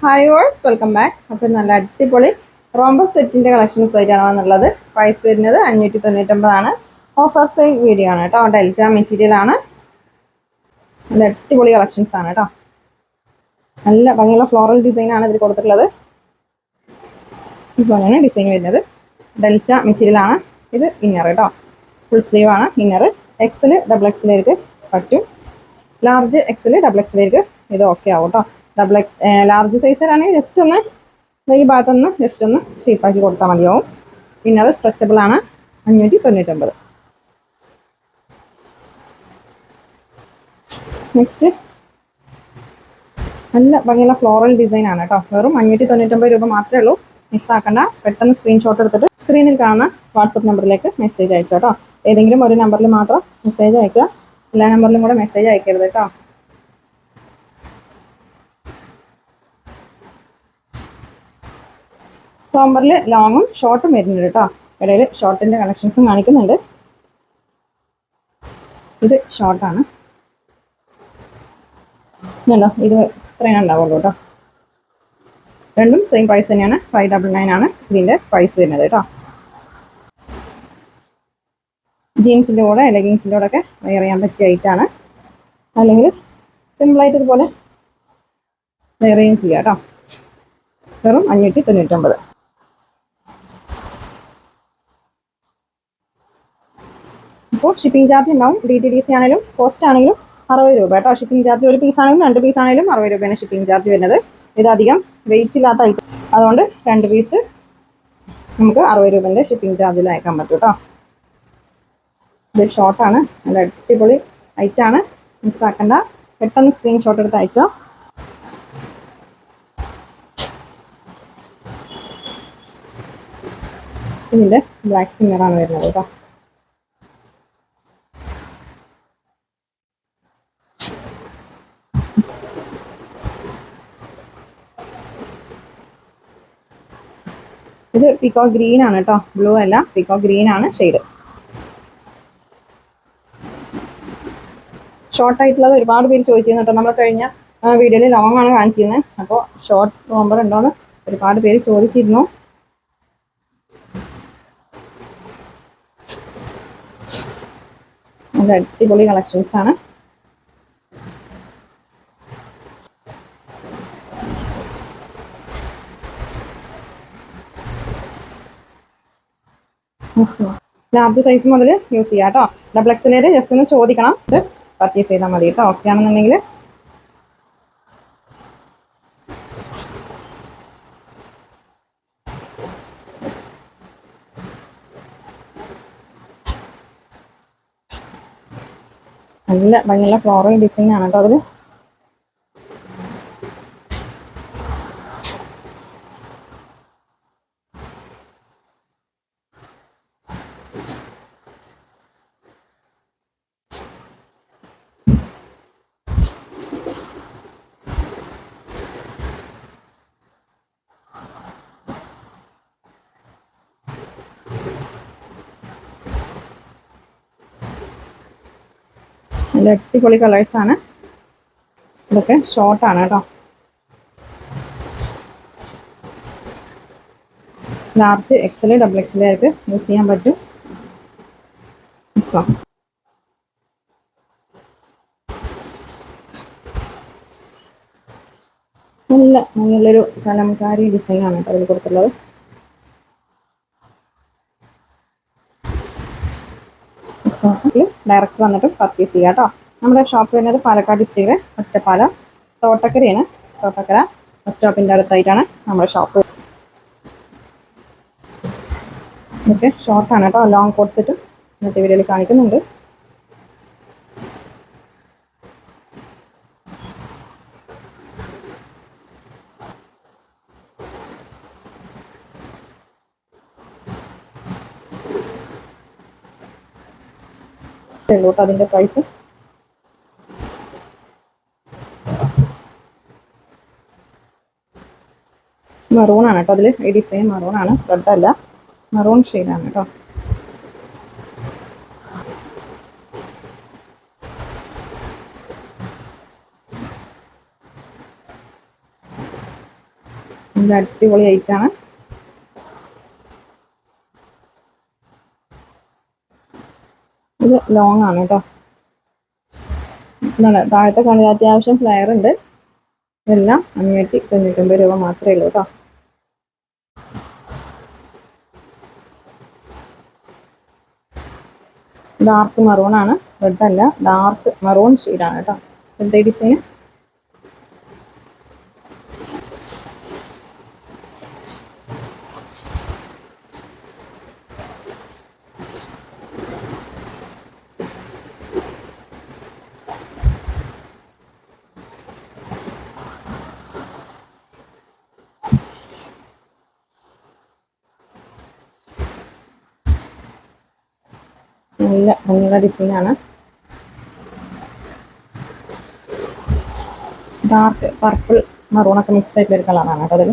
Hi verse welcome back. അപ്പം നല്ല അടിപൊളി റോംബസ് സെറ്റിൻ്റെ കളക്ഷൻസ് ആയിട്ടാണ് വന്നുള്ളത്. പ്രൈസ് വരുന്നത് 599 ഓഫർ സെയിൽ വീഡിയോ ആണ് കേട്ടോ. ഡെൽറ്റ മെറ്റീരിയൽ ആണ്. നല്ല അടിപൊളി കളക്ഷൻസ് ആണ് കേട്ടോ. നല്ല ഭംഗിയുള്ള ഫ്ലോറൽ ഡിസൈൻ ആണ് ഇതിൽ കൊടുത്തിട്ടുള്ളത്. ഇതുപോലെയാണ് ഡിസൈൻ വരുന്നത്. ഡെൽറ്റ മെറ്റീരിയൽ ആണ്. ഇത് ഇന്നർ കേട്ടോ. ഫുൾ സ്ലീവ് ആണ് ഇന്നർ. എക്സൽ ഡബിൾ എക്സലേക്ക് പറ്റും. ലാർജ് എക്സൽ ഡബിൾ എക്സലേക്ക് ഇത് ഓക്കെ ആവും കേട്ടോ. ലാർജ് സൈസിലാണെങ്കിൽ ജസ്റ്റ് ഒന്ന് ഈ ഭാഗത്തൊന്ന് ജസ്റ്റ് ഒന്ന് ഷേപ്പാക്കി കൊടുത്താൽ മതിയാവും. ഇന്നർ സ്ട്രെച്ചബിൾ ആണ്. 599. നെക്സ്റ്റ് നല്ല ഭംഗിയുള്ള ഫ്ലോറൽ ഡിസൈൻ ആണ് കേട്ടോ. വെറും 599 രൂപ മാത്രമേ ഉള്ളൂ. മിസ്സാക്കണ്ട. പെട്ടെന്ന് സ്ക്രീൻഷോട്ട് എടുത്തിട്ട് സ്ക്രീനിൽ കാണുന്ന വാട്സപ്പ് നമ്പറിലേക്ക് മെസ്സേജ് അയച്ചോ കേട്ടോ. ഏതെങ്കിലും ഒരു നമ്പറിൽ മാത്രം മെസ്സേജ് അയക്കുക. എല്ലാ നമ്പറിലും കൂടെ മെസ്സേജ് അയക്കരുത് കേട്ടോ. റോംബറിൽ ലോങ്ങും ഷോർട്ടും വരുന്നുണ്ട് കേട്ടോ. ഇടയിൽ ഷോർട്ടിൻ്റെ കളക്ഷൻസും കാണിക്കുന്നുണ്ട്. ഇത് ഷോർട്ടാണ്. ഇത് ഇത്രയും ഉണ്ടാവുള്ളൂ കേട്ടോ. രണ്ടും സെയിം പ്രൈസ് തന്നെയാണ്. 599 ആണ് ഇതിൻ്റെ പ്രൈസ് വരുന്നത് കേട്ടോ. ജീൻസിൻ്റെ കൂടെ ലെഗിങ്സിൻ്റെ കൂടെ ഒക്കെ വെയർ ചെയ്യാൻ പറ്റിയ ഐറ്റാണ്. അല്ലെങ്കിൽ സിമ്പിളായിട്ട് ഇതുപോലെ വെയർ ചെയ്യുകയും ചെയ്യാം കേട്ടോ. വെറും 599. ഇപ്പോൾ ഷിപ്പിംഗ് ചാർജ് ഉണ്ടാവും. DTDC ആണെങ്കിലും പോസ്റ്റ് ആണെങ്കിലും 60 രൂപ കേട്ടോ. ഷിപ്പിംഗ് ചാർജ് ഒരു പീസ് ആണെങ്കിലും 2 പീസ് ആണെങ്കിലും 60 രൂപയാണ് ഷിപ്പിംഗ് ചാർജ് വരുന്നത്. ഇത് അധികം വെയിറ്റ് ഇല്ലാത്ത ഐറ്റം, അതുകൊണ്ട് 2 പീസ് നമുക്ക് 60 രൂപേൻ്റെ ഷിപ്പിംഗ് ചാർജിൽ അയക്കാൻ പറ്റും കേട്ടോ. ഇത് ഷോർട്ടാണ്. നല്ല അടിപൊളി ഐറ്റാണ്. മിസ്സാക്കണ്ട. പെട്ടെന്ന് സ്ക്രീൻഷോട്ട് എടുത്ത് അയച്ചോ. ഇതിൻ്റെ ബ്ലാക്ക് ഫിംഗറാണ് വരുന്നത് കേട്ടോ. ഇത് പീക്കോ ഗ്രീൻ ആണ് കേട്ടോ. ബ്ലൂ അല്ല, പീക്കോ ഗ്രീൻ ആണ് ഷെയ്ഡ്. ഷോർട്ട് ആയിട്ടുള്ളത് ഒരുപാട് പേര് ചോദിച്ചിരുന്നു കേട്ടോ. നമ്മൾ കഴിഞ്ഞ വീഡിയോയിൽ ലോങ് ആണ് കാണിച്ചിരുന്നത്. അപ്പോൾ ഷോർട്ട് റോംബർ ഉണ്ടോയെന്ന് ഒരുപാട് പേര് ചോദിച്ചിരുന്നു. നല്ല അടിപൊളി കളക്ഷൻസ് ആണ്. ലാർജ് സൈസ് മുതൽ യൂസ് ചെയ്യാം കേട്ടോ. ഡബിൾ എക്സൽ ജസ്റ്റ് ഒന്ന് ചോദിക്കണം. ഇത് പർച്ചേസ് ചെയ്താൽ മതി കേട്ടോ. ഓക്കെ ആണെന്നുണ്ടെങ്കിൽ നല്ല ഭംഗിയുള്ള ഫ്ലോറൽ ഡിസൈൻ ആണ് കേട്ടോ അതിൽ. നല്ല അടിപൊളി കളേഴ്സാണ്. ഇതൊക്കെ ഷോർട്ടാണ് കേട്ടോ. ലാർജ് എക്സൽ ഡബിൾ എക്സൽ ആയിട്ട് യൂസ് ചെയ്യാൻ പറ്റും. നല്ലൊരു കലംകാരി ഡിസൈനാണ് കേട്ടോ അതിൽ കൊടുത്തുള്ളത്. ഡയറക്റ്റ് വന്നിട്ട് പർച്ചേസ് ചെയ്യാം കേട്ടോ. നമ്മുടെ ഷോപ്പ് വരുന്നത് പാലക്കാട് ഡിസ്ട്രിക്റ്റിലെ ഒറ്റപ്പാലം തോട്ടക്കരയാണ്. തോട്ടക്കര ബസ് സ്റ്റോപ്പിൻ്റെ അടുത്തായിട്ടാണ് നമ്മുടെ ഷോപ്പ്. ഓക്കെ, ഷോർട്ടാണ് കേട്ടോ. ലോങ് കോട്ട് സെറ്റും ഇന്നത്തെ വീഡിയോയിൽ കാണിക്കുന്നുണ്ട്. അതിൻ്റെ പ്രൈസ് മെറൂൺ ആണ് കേട്ടോ. അതിൽ ഈ ഡിസൈൻ മെറൂൺ ആണ്, റെഡ് അല്ല, മെറൂൺ ഷെയ്ഡാണ് കേട്ടോ. നല്ല അടിപൊളി ഐറ്റാണ്. ഇത് ലോങ് ആണ് കേട്ടോ. എന്താണ് താഴത്തെ കണ്ണിൽ അത്യാവശ്യം ഫ്ലെയർ ഉണ്ട്. ഇതെല്ലാം 599 രൂപ മാത്രമേ ഉള്ളൂ കേട്ടോ. ഡാർക്ക് മറൂൺ ആണ്, റെഡ് അല്ല, ഡാർക്ക് മറൂൺ ഷെയ്ഡാണ് കേട്ടോ. എന്താ ഡിസൈൻ? നല്ല ഭംഗിയുള്ള ഡിസൈനാണ്. ഡാർക്ക് പർപ്പിൾ മറൂണൊക്കെ മിക്സ് ആയിട്ടുള്ള ഒരു കളറാണ് കേട്ടോ അതിൽ.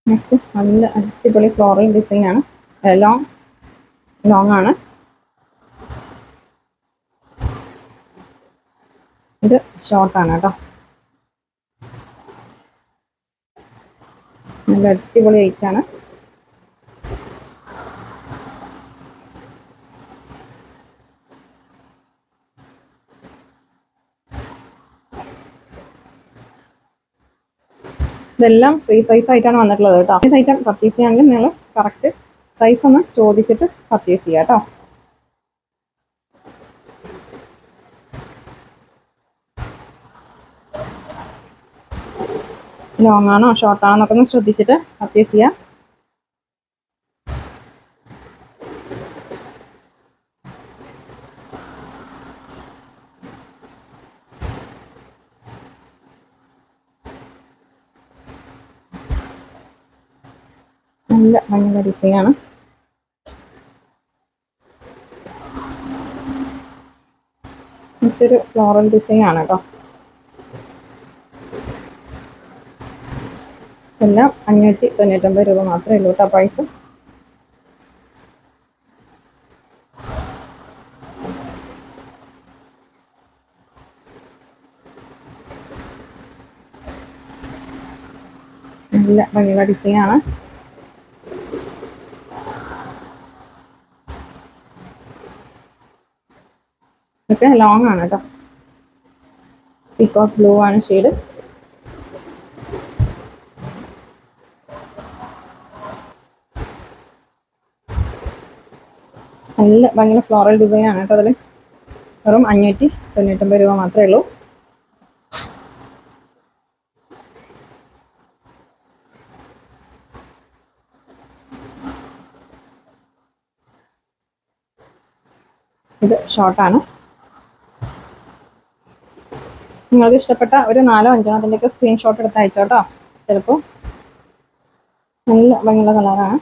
നെക്സ്റ്റ് നല്ല അടിപൊളി ഫ്ലോറൽ ഡിസൈനാണ്. ലോങ് ആണ്. ഇത് ഷോർട്ടാണ് കേട്ടോ. നല്ല അടിപൊളി ഐറ്റാണ്. ഇതെല്ലാം ഫ്രീ സൈസ് ആയിട്ടാണ് വന്നിട്ടുള്ളത് കേട്ടോ. ഈ ഐറ്റം പർച്ചേസ് ചെയ്യാണെങ്കിൽ നിങ്ങൾ കറക്റ്റ് സൈസ് ഒന്ന് ചോദിച്ചിട്ട് പർച്ചേസ് ചെയ്യാം കേട്ടോ. ലോങ് ആണോ ഷോർട്ടാണോ എന്നൊക്കെ ഒന്ന് ശ്രദ്ധിച്ചിട്ട് പർച്ചേസ് ചെയ്യാം. നല്ല ഭംഗിയുള്ള ഡിസൈനാണ്. നെക്സ്റ്റ് ഒരു ഫ്ലോറൽ ഡിസൈൻ ആണ് കേട്ടോ. എല്ലാം 599 രൂപ മാത്രമേ ഉള്ളൂ കേട്ടോ പ്രൈസ്. നല്ല ഭംഗിയുള്ള ഡിസൈനാണ്. ഇതൊക്കെ ലോങ് ആണ് കേട്ടോ. പീകോക്ക് ബ്ലൂ ആണ് ഷെയ്ഡ്. നല്ല ഭംഗിയുള്ള ഫ്ലോറൽ ഡിസൈൻ ആണ് കേട്ടോ അതിൽ. വെറും 599 രൂപ മാത്രമേ ഉള്ളൂ. ഇത് ഷോർട്ടാണ്. നിങ്ങൾക്ക് ഇഷ്ടപ്പെട്ട ഒരു 4-5 അതിൻ്റെയൊക്കെ സ്ക്രീൻഷോട്ട് എടുത്ത് അയച്ചോട്ടോ. ചിലപ്പോൾ നല്ല ഭംഗിയുള്ള കളറാണ്.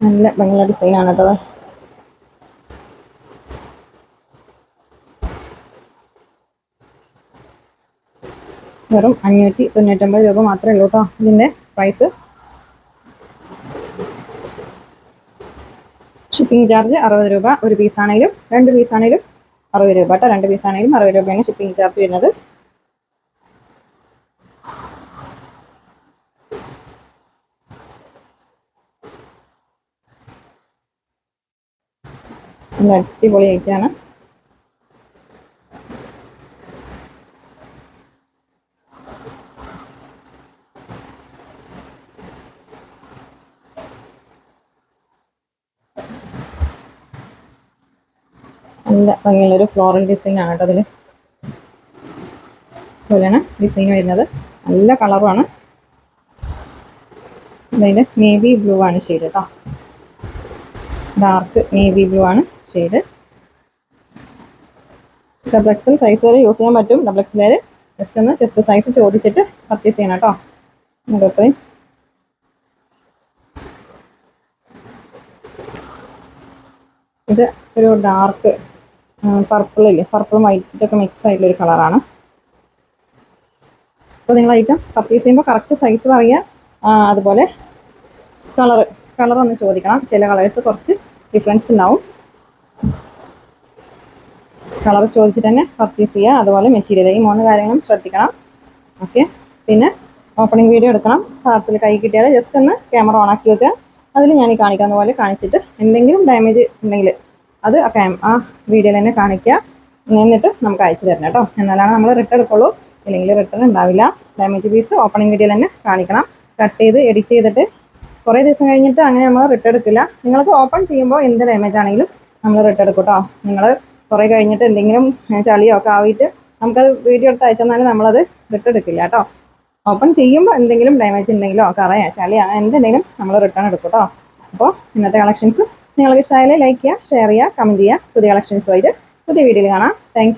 നല്ല ഭംഗിയുള്ള ഡിസൈനാണ് കേട്ടോ. വെറും 599 രൂപ മാത്രമേ ഉള്ളൂ കേട്ടോ ഇതിൻ്റെ പ്രൈസ്. ഷിപ്പിംഗ് ചാർജ് 60 രൂപ. ഒരു പീസാണെങ്കിലും 2 പീസാണെങ്കിലും 60 രൂപ കേട്ടോ. 2 പീസാണെങ്കിലും 60 രൂപയാണ് ഷിപ്പിംഗ് ചാർജ് വരുന്നത്. നല്ല അടിപൊളി ഐറ്റാണ്. നല്ല ഭംഗിയുള്ളൊരു ഫ്ലോറൽ ഡിസൈൻ ആണ് കേട്ടോ അതിൽ. അതുപോലെയാണ് ഡിസൈൻ വരുന്നത്. നല്ല കളറുമാണ്. അതിൻ്റെ നേവി ബ്ലൂ ആണ് ഷെയ്ഡ് കേട്ടോ. ഡാർക്ക് നേവി ബ്ലൂ ആണ് ഷെയ്ഡ്. ഡബിൾ എക്സൽ സൈസ് വരെ യൂസ് ചെയ്യാൻ പറ്റും. ഡബിൾ എക്സൽ വരെ ചെസ്റ്റ് സൈസ് ചോദിച്ചിട്ട് പർച്ചേസ് ചെയ്യണം കേട്ടോ. അത്രയും ഇത് ഒരു ഡാർക്ക് പർപ്പിളില്ലേ, പർപ്പിളും വൈറ്റൊക്കെ മിക്സ് ആയിട്ടുള്ള ഒരു കളറാണ്. അപ്പോൾ നിങ്ങൾ ഐറ്റം പർച്ചേസ് ചെയ്യുമ്പോൾ കറക്റ്റ് സൈസ് പറയുക. അതുപോലെ കളർ ഒന്ന് ചോദിക്കണം. ചില കളേഴ്സ് കുറച്ച് ഡിഫറൻസ് ഉണ്ടാവും. കളർ ചോദിച്ചിട്ട് തന്നെ പർച്ചേസ് ചെയ്യുക. അതുപോലെ മെറ്റീരിയൽ, ഈ 3 കാര്യങ്ങളും ശ്രദ്ധിക്കണം. ഓക്കെ. പിന്നെ ഓപ്പണിംഗ് വീഡിയോ എടുക്കണം. പാർസൽ കൈ കിട്ടിയാൽ ജസ്റ്റ് ഒന്ന് ക്യാമറ ഓൺ ആക്കി വെക്കുക. അതിൽ ഞാൻ ഈ കാണിക്കുന്ന പോലെ കാണിച്ചിട്ട് എന്തെങ്കിലും ഡാമേജ് ഉണ്ടെങ്കിൽ അത് ആ വീഡിയോയിൽ തന്നെ കാണിക്കുക. എന്നിട്ട് നമുക്ക് അയച്ചു തരണം കേട്ടോ. എന്നാലാണ് നമ്മൾ റിട്ടേൺ എടുക്കുള്ളൂ. ഇല്ലെങ്കിൽ റിട്ടേൺ ഉണ്ടാവില്ല. ഡാമേജ് പീസ് ഓപ്പണിംഗ് വീഡിയോയിൽ തന്നെ കാണിക്കണം. കട്ട് ചെയ്ത് എഡിറ്റ് ചെയ്തിട്ട് കുറേ ദിവസം കഴിഞ്ഞിട്ട് അങ്ങനെ നമ്മൾ റിട്ടേൺ എടുക്കില്ല. നിങ്ങൾക്ക് ഓപ്പൺ ചെയ്യുമ്പോൾ എന്ത് ഡാമേജ് ആണെങ്കിലും നമ്മൾ റിട്ടേൺ എടുക്കും കേട്ടോ. നിങ്ങൾ കുറേ കഴിഞ്ഞിട്ട് എന്തെങ്കിലും ചളിയോ ഒക്കെ ആവിയിട്ട് നമുക്കത് വീഡിയോ എടുത്ത് അയച്ചെന്നാലും നമ്മളത് റിട്ടേൺ എടുക്കില്ല കേട്ടോ. ഓപ്പൺ ചെയ്യുമ്പോൾ എന്തെങ്കിലും ഡാമേജ് ഉണ്ടെങ്കിലോ കറയോ ചളി അങ്ങനെ എന്തുണ്ടെങ്കിലും നമ്മൾ റിട്ടേൺ എടുക്കും കേട്ടോ. അപ്പോൾ ഇന്നത്തെ കളക്ഷൻസ് നിങ്ങൾക്ക് ഇഷ്ടമായാലും ലൈക്ക് ചെയ്യുക, ഷെയർ ചെയ്യുക, കമൻറ്റ് ചെയ്യുക. പുതിയ കളക്ഷൻസുമായിട്ട് പുതിയ വീഡിയോയിൽ കാണാം. താങ്ക്